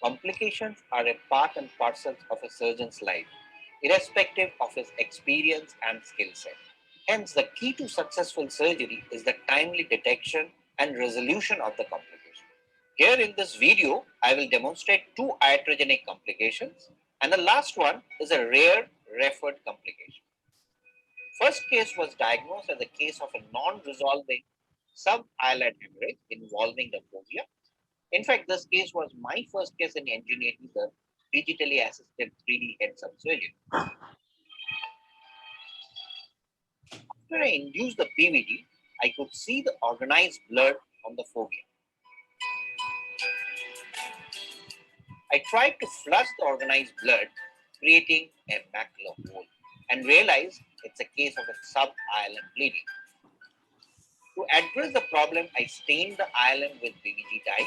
Complications are a part and parcel of a surgeon's life, irrespective of his experience and skill set. Hence, the key to successful surgery is the timely detection and resolution of the complication. Here in this video, I will demonstrate two iatrogenic complications, and the last one is a rare referred complication. First case was diagnosed as a case of a non-resolving sub-eyelid hemorrhage involving the fovea. In fact, this case was my first case in engineering the digitally assisted 3D heads-up surgery. After I induced the PVD, I could see the organized blood on the fovea. I tried to flush the organized blood, creating a macular hole, and realized it's a case of a sub-ILM bleeding. To address the problem, I stained the ILM with BVG dye.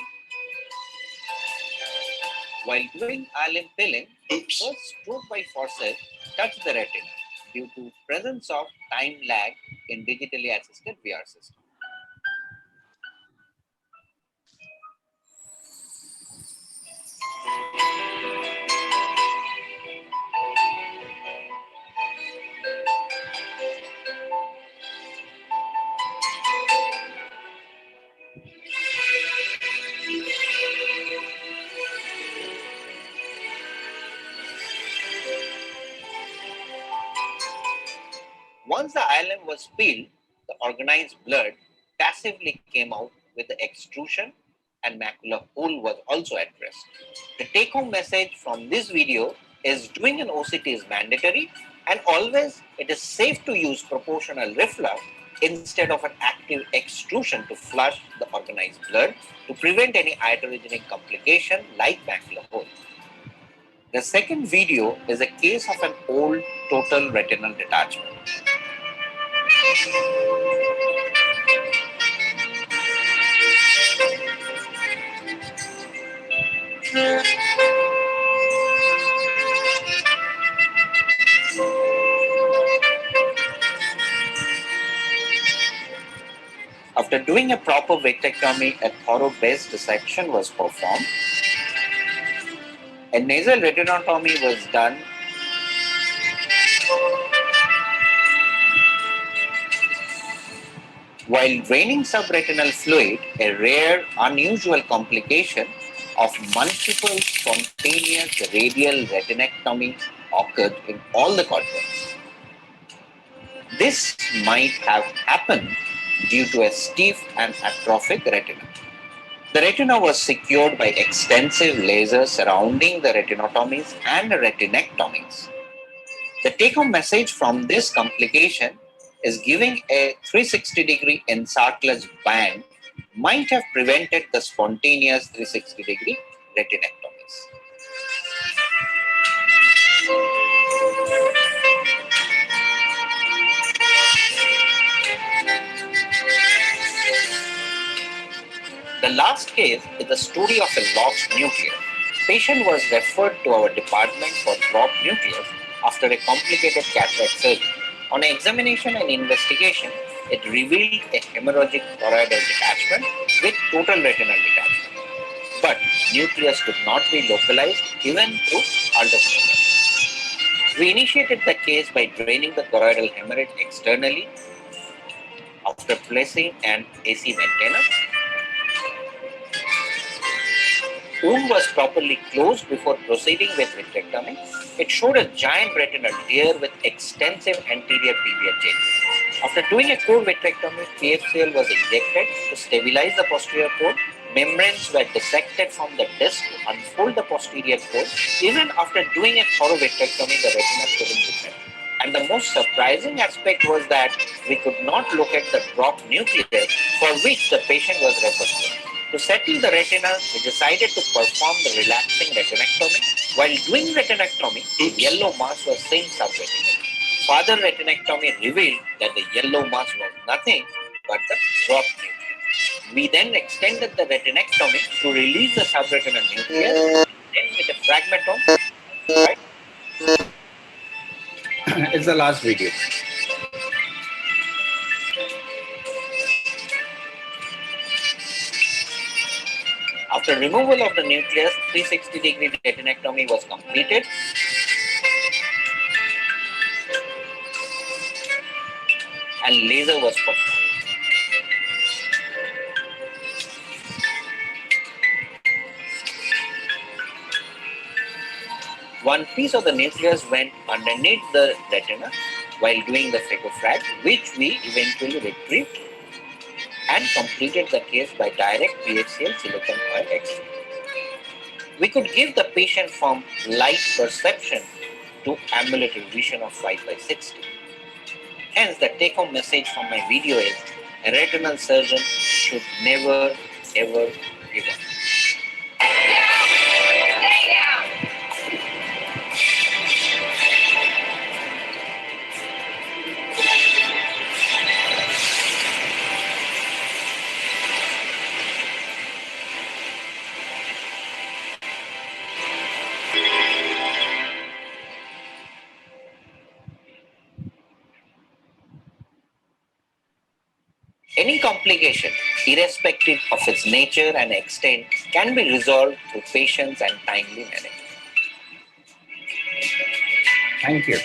While doing ILM filling, first stroke by forceps touched the retina due to presence of time lag in digitally assisted VR system. Once the ILM was peeled, the organized blood passively came out with the extrusion and macular hole was also addressed. The take-home message from this video is doing an OCT is mandatory and always it is safe to use proportional reflux instead of an active extrusion to flush the organized blood to prevent any iatrogenic complication like macular hole. The second video is a case of an old total retinal detachment. After doing a proper vitrectomy, a thorough base dissection was performed. A nasal retinotomy was done. While draining subretinal fluid, a rare, unusual complication of multiple spontaneous radial retinectomy occurred in all the quadrants. This might have happened due to a stiff and atrophic retina. The retina was secured by extensive lasers surrounding the retinotomies and retinectomies. The take-home message from this complication is giving a 360-degree encartilage band might have prevented the spontaneous 360-degree retinectomies. The last case is the story of a lost nucleus. Patient was referred to our department for dropped nucleus after a complicated cataract surgery. On examination and investigation, it revealed a hemorrhagic choroidal detachment with total retinal detachment. But nucleus could not be localized even through ultrasonography. We initiated the case by draining the choroidal hemorrhage externally after placing an AC maintenance. Wound was properly closed before proceeding with vitrectomy. It showed a giant retinal tear with extensive anterior PVR changes. After doing a core vitrectomy, PFCL was injected to stabilize the posterior cord. Membranes were dissected from the disc to unfold the posterior cord. Even after doing a thorough vitrectomy, the retina couldn't be set. And the most surprising aspect was that we could not locate the dropped nucleus for which the patient was referred to. To settle the retina, we decided to perform the relaxing retinectomy. While doing retinectomy, the yellow mass was seen subretinally. Further retinectomy revealed that the yellow mass was nothing but the dropped nucleus. We then extended the retinectomy to release the subretinal nucleus. Then with a fragmentome, right? It's the last video. After removal of the nucleus, 360-degree retinectomy was completed. And laser was performed. One piece of the nucleus went underneath the retina while doing the phagofrag, which we eventually retrieved and completed the case by direct PHCl silicon oil X-ray. We could give the patient from light perception to ambulatory vision of 5/60. Hence, the take-home message from my video is a retinal surgeon should never ever give up. Any complication, irrespective of its nature and extent, can be resolved through patience and timely management. Thank you.